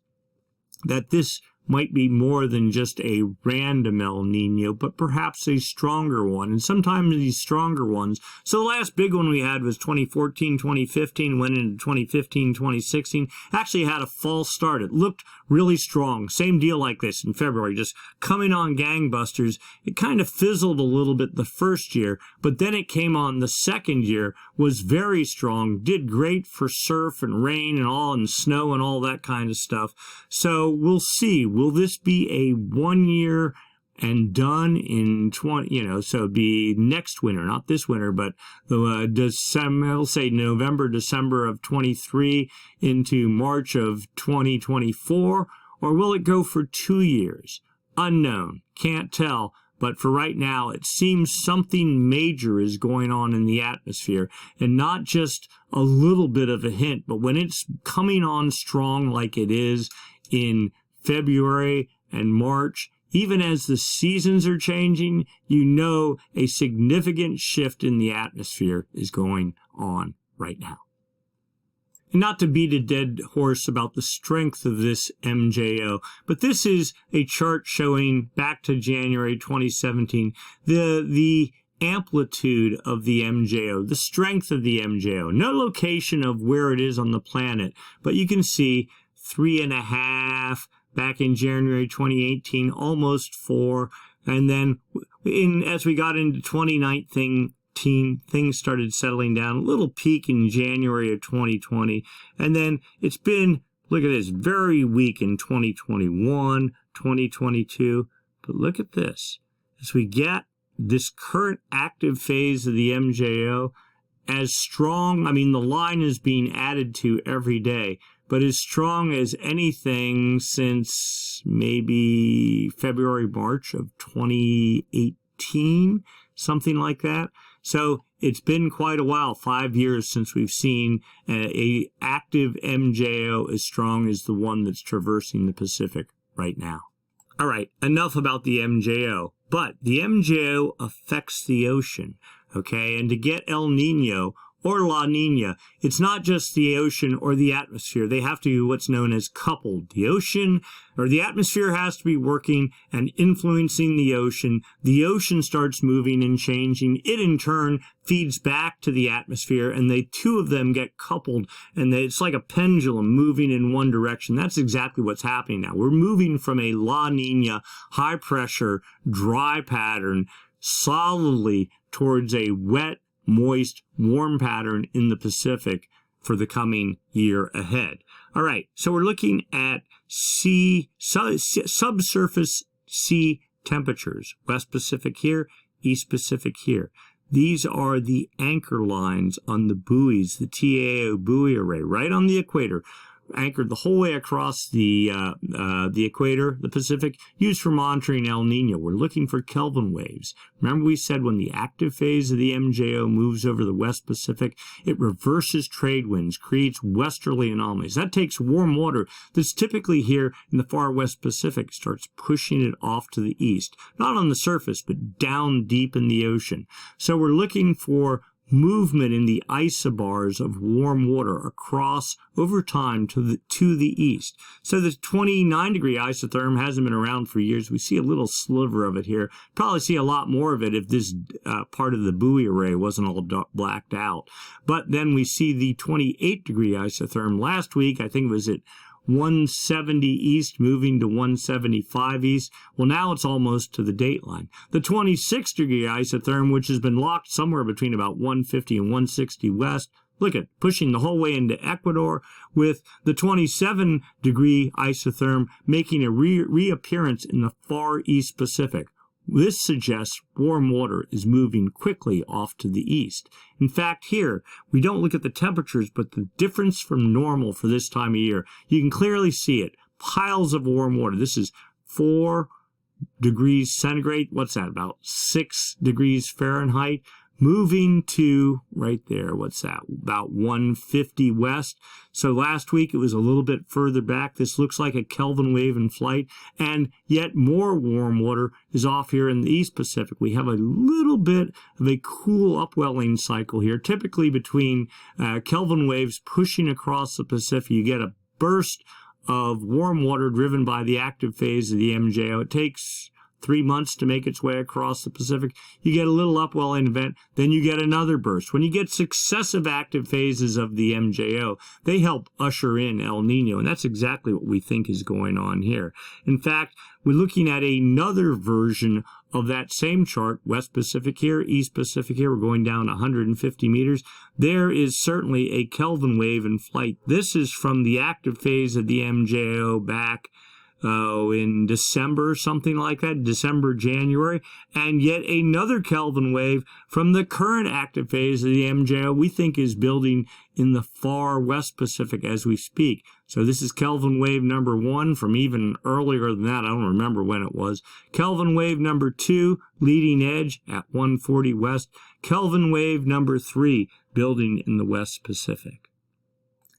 that this might be more than just a random El Nino, but perhaps a stronger one. And sometimes these stronger ones. So the last big one we had was 2014, 2015, went into 2015, 2016. Actually had a false start. It looked really strong. Same deal like this in February, just coming on gangbusters. It kind of fizzled a little bit the first year, but then it came on the second year, was very strong, did great for surf and rain and all, and snow and all that kind of stuff. So we'll see. Will this be a 1 year and done in 20, so it'd be next winter, not this winter, but the December, I'll say November, December of 23 into March of 2024, or will it go for 2 years? Unknown, can't tell. But for right now, it seems something major is going on in the atmosphere, and not just a little bit of a hint, but when it's coming on strong like it is in February and March, even as the seasons are changing, a significant shift in the atmosphere is going on right now. And not to beat a dead horse about the strength of this MJO, but this is a chart showing back to January 2017, the amplitude of the MJO, the strength of the MJO. No location of where it is on the planet, but you can see 3.5 back in January 2018, almost 4, and then as we got into 2019, things started settling down. A little peak in January of 2020, and then it's been, look at this, very weak in 2021, 2022. But look at this. As we get this current active phase of the MJO, as strong, the line is being added to every day, but as strong as anything since maybe February, March of 2018, something like that. So it's been quite a while, 5 years, since we've seen a active MJO as strong as the one that's traversing the Pacific right now. All right, enough about the MJO. But the MJO affects the ocean, okay? And to get El Nino or La Nina, it's not just the ocean or the atmosphere. They have to be what's known as coupled. The ocean or the atmosphere has to be working and influencing the ocean. The ocean starts moving and changing. It in turn feeds back to the atmosphere, and the two of them get coupled, and it's like a pendulum moving in one direction. That's exactly what's happening now. We're moving from a La Nina, high pressure, dry pattern solidly towards a wet, moist, warm pattern in the Pacific for the coming year ahead. All right, so we're looking at subsurface sea temperatures. West Pacific here, East Pacific here. These are the anchor lines on the buoys, the TAO buoy array, right on the equator, anchored the whole way across the equator, the Pacific, used for monitoring El Nino. We're looking for Kelvin waves. Remember we said when the active phase of the MJO moves over the West Pacific, it reverses trade winds, creates westerly anomalies. That takes warm water that's typically here in the far West Pacific, starts pushing it off to the east, not on the surface, but down deep in the ocean. So we're looking for movement in the isobars of warm water across over time to the east. So the 29-degree isotherm hasn't been around for years. We see a little sliver of it here. Probably see a lot more of it if this part of the buoy array wasn't all blacked out. But then we see the 28-degree isotherm last week. I think it was at 170 east moving to 175 east. Well, now it's almost to the dateline. The 26-degree isotherm, which has been locked somewhere between about 150 and 160 west, look at pushing the whole way into Ecuador, with the 27-degree isotherm making a reappearance in the far East Pacific. This suggests warm water is moving quickly off to the east. In fact, here, we don't look at the temperatures, but the difference from normal for this time of year. You can clearly see it. Piles of warm water. This is 4 degrees centigrade. What's that? About 6 degrees Fahrenheit. Moving to right there, what's that? About 150 west. So last week it was a little bit further back. This looks like a Kelvin wave in flight, and yet more warm water is off here in the East Pacific. We have a little bit of a cool upwelling cycle here. Typically between Kelvin waves pushing across the Pacific, you get a burst of warm water driven by the active phase of the MJO. It takes 3 months to make its way across the Pacific. You get a little upwelling event, then you get another burst. When you get successive active phases of the MJO, they help usher in El Nino, and that's exactly what we think is going on here. In fact, we're looking at another version of that same chart, West Pacific here, East Pacific here. We're going down 150 meters. There is certainly a Kelvin wave in flight. This is from the active phase of the MJO back in December, something like that, December, January, and yet another Kelvin wave from the current active phase of the MJO we think is building in the far West Pacific as we speak. So this is Kelvin wave number 1 from even earlier than that. I don't remember when it was. Kelvin wave number 2, leading edge at 140 west. Kelvin wave number 3, building in the West Pacific.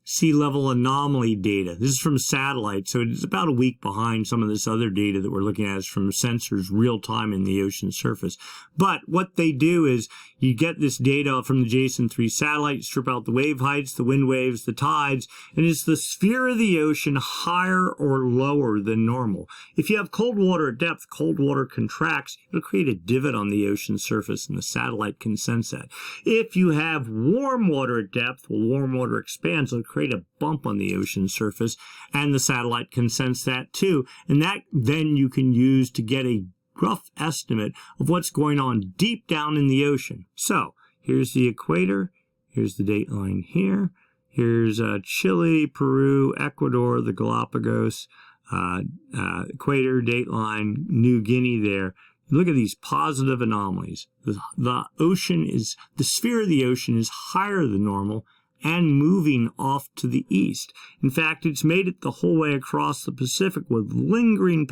Sea level anomaly data. This is from satellite, so it's about a week behind some of this other data that we're looking at is from sensors real time in the ocean surface. But what they do is you get this data from the JSON-3 satellite, strip out the wave heights, the wind waves, the tides, and is the sphere of the ocean higher or lower than normal? If you have cold water at depth, cold water contracts, it'll create a divot on the ocean surface, and the satellite can sense that. If you have warm water at depth, well, warm water expands, it'll create a bump on the ocean surface, and the satellite can sense that too. And that then you can use to get a rough estimate of what's going on deep down in the ocean. So here's the equator, here's the dateline here, here's Chile, Peru, Ecuador, the Galapagos, equator, dateline, New Guinea there. Look at these positive anomalies. The ocean is, the sphere of the ocean is higher than normal and moving off to the east. In fact, it's made it the whole way across the Pacific with lingering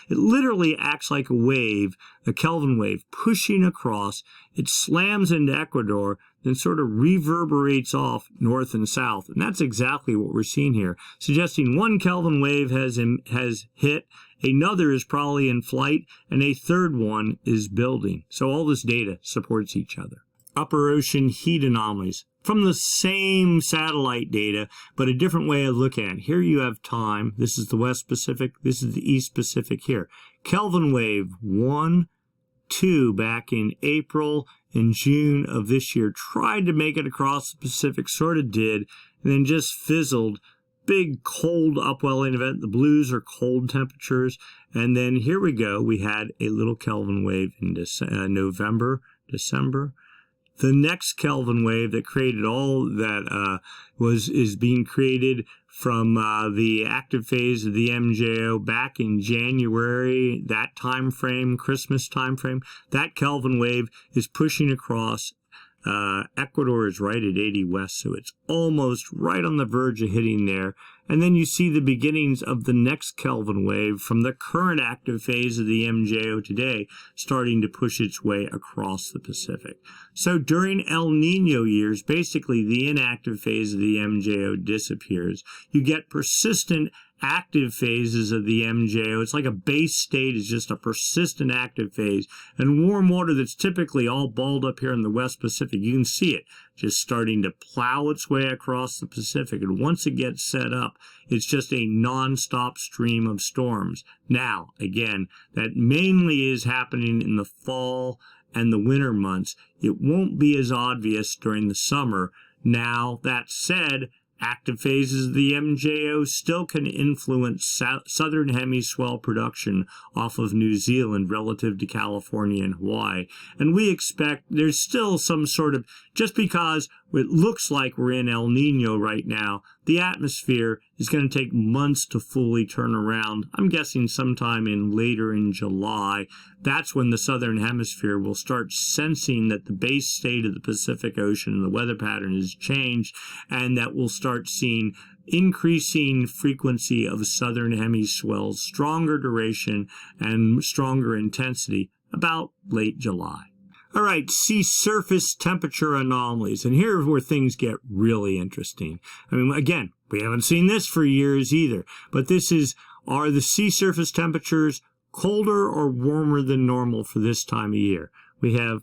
It literally acts like a wave, a Kelvin wave, pushing across. It slams into Ecuador, then sort of reverberates off north and south. And that's exactly what we're seeing here, suggesting one Kelvin wave has hit, another is probably in flight, and a third one is building. So all this data supports each other. Upper ocean heat anomalies from the same satellite data, but a different way of looking at it. Here you have time. This is the West Pacific. This is the East Pacific here. Kelvin wave 1, 2 back in April and June of this year. Tried to make it across the Pacific, sort of did, and then just fizzled. Big cold upwelling event. The blues are cold temperatures. And then here we go. We had a little Kelvin wave in November, December. The next Kelvin wave that created all that is being created from the active phase of the MJO back in January, that time frame, Christmas time frame. That Kelvin wave is pushing across. Ecuador is right at 80 west, so it's almost right on the verge of hitting there. And then you see the beginnings of the next Kelvin wave from the current active phase of the MJO today starting to push its way across the Pacific. So during El Nino years, basically the inactive phase of the MJO disappears. You get persistent active phases of the MJO. It's like a base state is just a persistent active phase. And warm water that's typically all balled up here in the West Pacific, you can see it just starting to plow its way across the Pacific. And once it gets set up, it's just a non-stop stream of storms. Now, again, that mainly is happening in the fall and the winter months. It won't be as obvious during the summer. Now, that said, active phases of the MJO still can influence southern hemiswell production off of New Zealand relative to California and Hawaii. And we expect there's still some sort of, just because it looks like we're in El Nino right now, the atmosphere is going to take months to fully turn around. I'm guessing sometime later in July. That's when the southern hemisphere will start sensing that the base state of the Pacific Ocean and the weather pattern has changed, and that we'll start seeing increasing frequency of southern hemiswells, stronger duration and stronger intensity about late July. All right, sea surface temperature anomalies. And here's where things get really interesting. I mean, again, we haven't seen this for years either, but are the sea surface temperatures colder or warmer than normal for this time of year? We have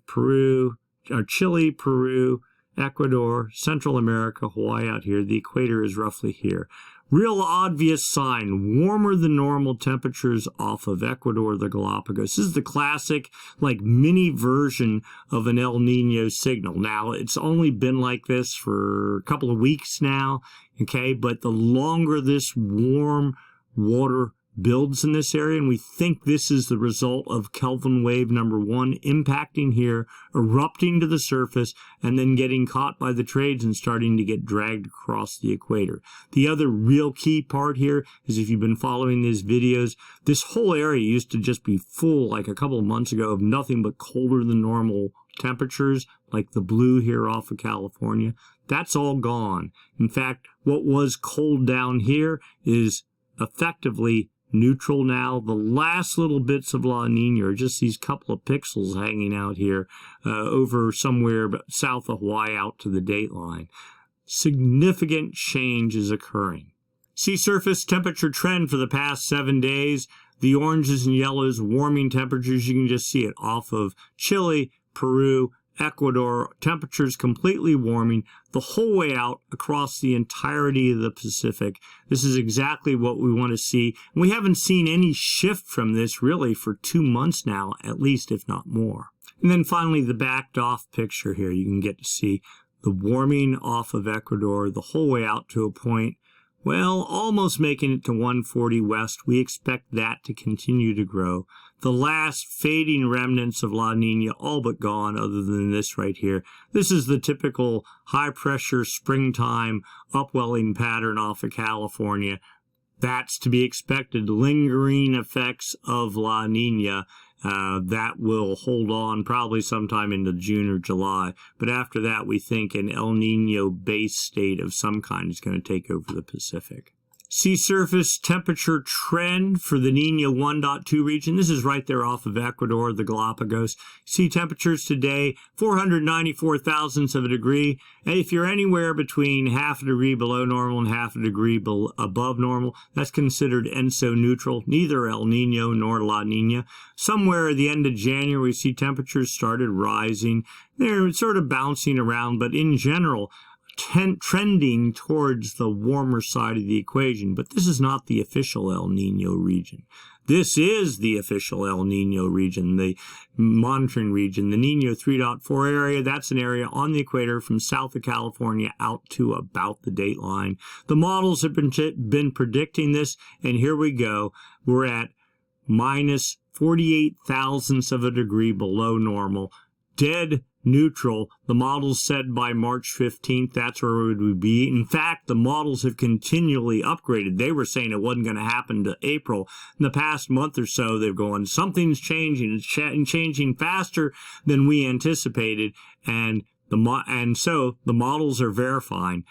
Chile, Peru, Ecuador, Central America, Hawaii out here. The equator is roughly here. Real obvious sign, warmer than normal temperatures off of Ecuador, the Galapagos. This is the classic, like, mini version of an El Nino signal. Now, it's only been like this for a couple of weeks now, okay? But the longer this warm water builds in this area, and we think this is the result of Kelvin wave number 1 impacting here, erupting to the surface, and then getting caught by the trades and starting to get dragged across the equator. The other real key part here is, if you've been following these videos, this whole area used to just be full, like a couple of months ago, of nothing but colder than normal temperatures, like the blue here off of California. That's all gone. In fact, what was cold down here is effectively neutral now. The last little bits of La Nina are just these couple of pixels hanging out here over somewhere south of Hawaii out to the date line. Significant change is occurring. Sea surface temperature trend for the past 7 days. The oranges and yellows, warming temperatures, you can just see it off of Chile, Peru, Ecuador, temperatures completely warming the whole way out across the entirety of the Pacific. This is exactly what we want to see. We haven't seen any shift from this really for 2 months now, at least, if not more. And then finally, the backed off picture here. You can get to see the warming off of Ecuador the whole way out to a point, well, almost making it to 140 west. We expect that to continue to grow. The last fading remnants of La Nina all but gone, other than this right here. This is the typical high-pressure springtime upwelling pattern off of California. That's to be expected. Lingering effects of La Nina that will hold on probably sometime into June or July. But after that, we think an El Nino base state of some kind is going to take over the Pacific. Sea surface temperature trend for the Nino 1.2 region. This is right there off of Ecuador, the Galapagos. Sea temperatures today, 494 thousandths of a degree. And if you're anywhere between half a degree below normal and half a degree above normal, that's considered ENSO neutral, neither El Nino nor La Nina. Somewhere at the end of January, we see temperatures started rising. They're sort of bouncing around, but in general, trending towards the warmer side of the equation. But this is not the official El Nino region. This is the official El Nino region, the monitoring region, the Nino 3.4 area. That's an area on the equator from south of California out to about the date line. The models have been predicting this, and here we go. We're at minus 48 thousandths of a degree below normal. Dead neutral. The models said by March 15th, that's where we would be. In fact, the models have continually upgraded. They were saying it wasn't going to happen to April. In the past month or so, they're going, something's changing. It's changing faster than we anticipated. And so the models are verifying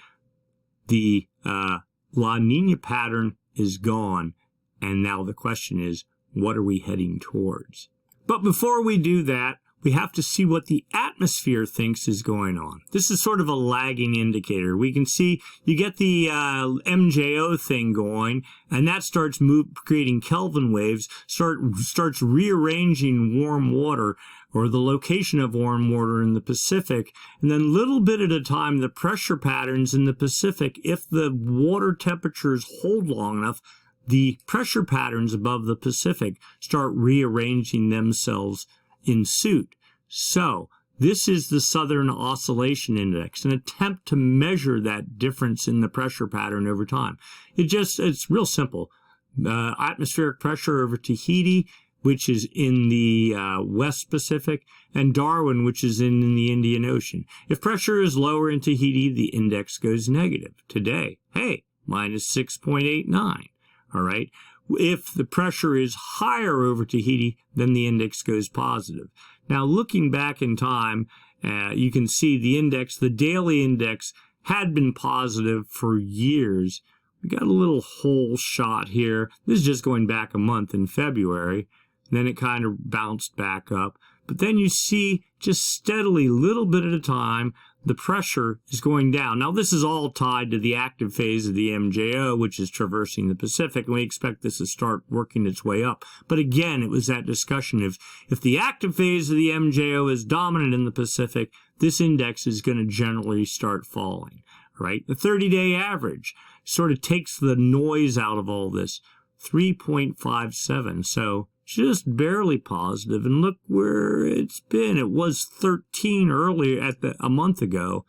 the La Nina pattern is gone. And now the question is, what are we heading towards? But before we do that, we have to see what the atmosphere thinks is going on. This is sort of a lagging indicator. We can see you get the MJO thing going, and that starts creating Kelvin waves, starts rearranging warm water, or the location of warm water in the Pacific, and then little bit at a time, the pressure patterns in the Pacific, if the water temperatures hold long enough, the pressure patterns above the Pacific start rearranging themselves in suit. So this is the Southern Oscillation Index, an attempt to measure that difference in the pressure pattern over time. It's real simple. Atmospheric pressure over Tahiti, which is in the West Pacific, and Darwin, which is in the Indian Ocean. If pressure is lower in Tahiti, the index goes negative. Today, hey, minus 6.89. All right. If the pressure is higher over Tahiti, then the index goes positive. Now, looking back in time, you can see the index, the daily index, had been positive for years. We got a little hole shot here. This is just going back a month in February. Then it kind of bounced back up. But then you see just steadily, little bit at a time, the pressure is going down. Now, this is all tied to the active phase of the MJO, which is traversing the Pacific, and we expect this to start working its way up. But again, it was that discussion of if the active phase of the MJO is dominant in the Pacific, this index is going to generally start falling, right? The 30-day average sort of takes the noise out of all this, 3.57. So just barely positive, and look where it's been. It was 13 earlier a month ago,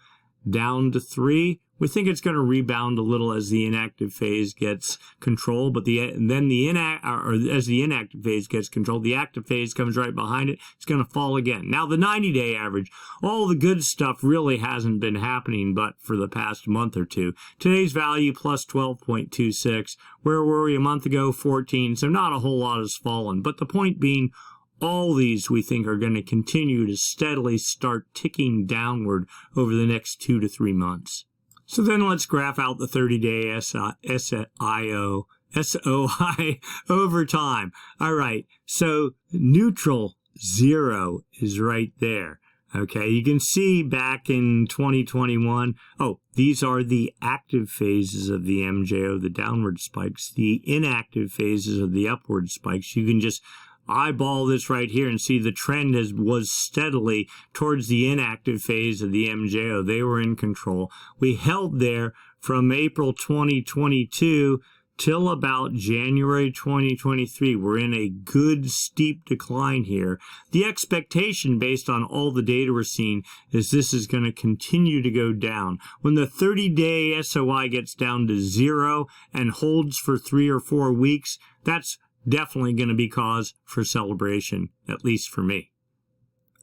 down to 3. We think it's going to rebound a little as the inactive phase gets control, but as the inactive phase gets control, the active phase comes right behind it. It's going to fall again. Now, the 90-day average, all the good stuff really hasn't been happening but for the past month or two. Today's value plus 12.26. Where were we a month ago? 14. So not a whole lot has fallen. But the point being, all these we think are going to continue to steadily start ticking downward over the next 2 to 3 months. So then let's graph out the 30-day SOI over time. All right, so neutral 0 is right there. Okay, you can see back in 2021, these are the active phases of the MJO, the downward spikes, the inactive phases of the upward spikes. You can just eyeball this right here and see the trend was steadily towards the inactive phase of the MJO. They were in control. We held there from April 2022 till about January 2023. We're in a good steep decline here. The expectation based on all the data we're seeing is this is going to continue to go down. When the 30-day SOI gets down to 0 and holds for 3 or 4 weeks, that's definitely going to be cause for celebration, at least for me.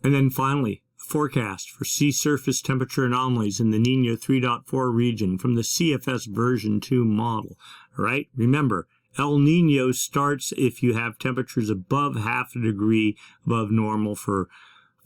And then finally, forecast for sea surface temperature anomalies in the Nino 3.4 region from the CFS version 2 model. All right, remember, El Nino starts if you have temperatures above half a degree above normal for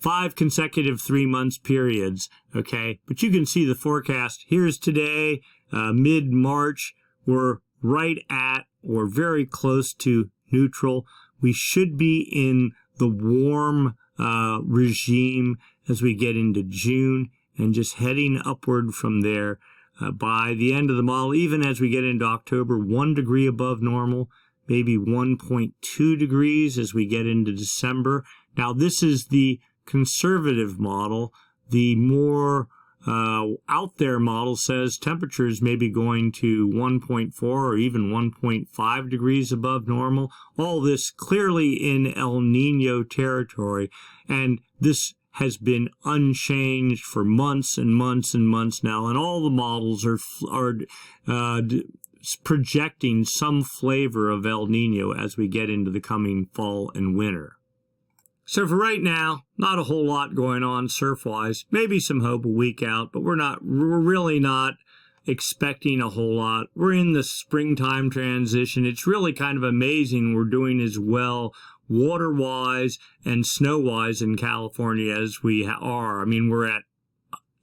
5 consecutive 3 months periods, okay? But you can see the forecast. Here's today, mid-March. We're right at or very close to neutral. We should be in the warm regime as we get into June and just heading upward from there. By the end of the model, even as we get into October, 1 degree above normal, maybe 1.2 degrees as we get into December. Now, this is the conservative model. The more out there model says temperatures may be going to 1.4 or even 1.5 degrees above normal. All this clearly in El Nino territory, and this has been unchanged for months and months and months now, and all the models are projecting some flavor of El Nino as we get into the coming fall and winter. So for right now, not a whole lot going on surf-wise. Maybe some hope a week out, but we're really not expecting a whole lot. We're in the springtime transition. It's really kind of amazing we're doing as well water-wise and snow-wise in California as we are. I mean, we're at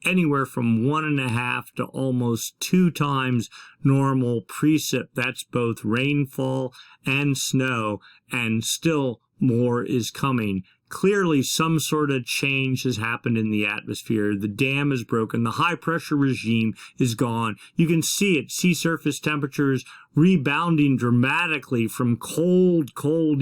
anywhere from 1.5 to almost 2 times normal precip. That's both rainfall and snow, and still more is coming. Clearly, some sort of change has happened in the atmosphere. The dam is broken. The high-pressure regime is gone. You can see it. Sea surface temperatures rebounding dramatically from cold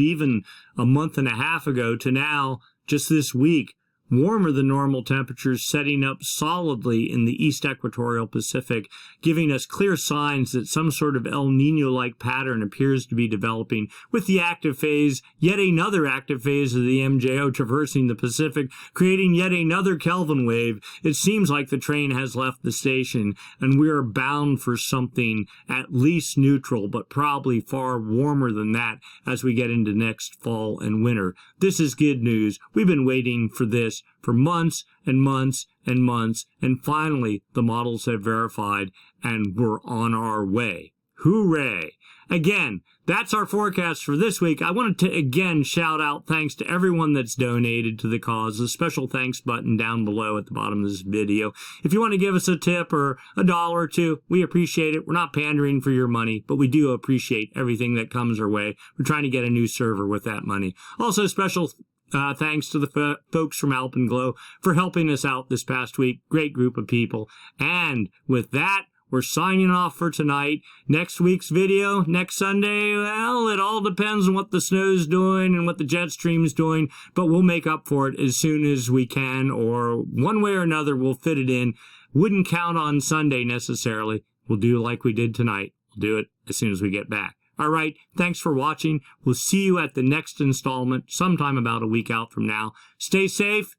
even a month and a half ago to now, just this week. Warmer than normal temperatures setting up solidly in the East Equatorial Pacific, giving us clear signs that some sort of El Nino-like pattern appears to be developing, with the active phase, yet another active phase of the MJO traversing the Pacific, creating yet another Kelvin wave. It seems like the train has left the station, and we are bound for something at least neutral, but probably far warmer than that as we get into next fall and winter. This is good news. We've been waiting for this for months and months and months, and finally the models have verified, and we're on our way. Hooray! Again, that's our forecast for this week. I wanted to again shout out thanks to everyone that's donated to the cause. A special thanks button down below at the bottom of this video. If you want to give us a tip or $1 or $2, we appreciate it. We're not pandering for your money, but we do appreciate everything that comes our way. We're trying to get a new server with that money. Also, special thanks to the folks from Alpenglow for helping us out this past week. Great group of people. And with that, we're signing off for tonight. Next week's video, next Sunday, well, it all depends on what the snow's doing and what the jet stream's doing, but we'll make up for it as soon as we can, or one way or another, we'll fit it in. Wouldn't count on Sunday necessarily. We'll do like we did tonight. We'll do it as soon as we get back. All right, thanks for watching. We'll see you at the next installment sometime about a week out from now. Stay safe,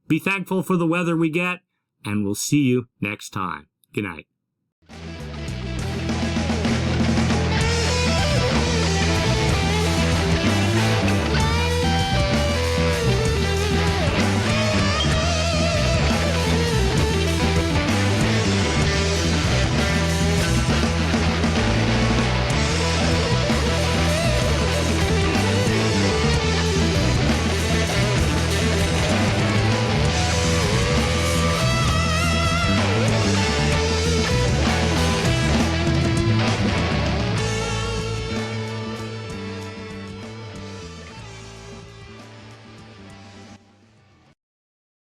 be thankful for the weather we get, and we'll see you next time. Good night.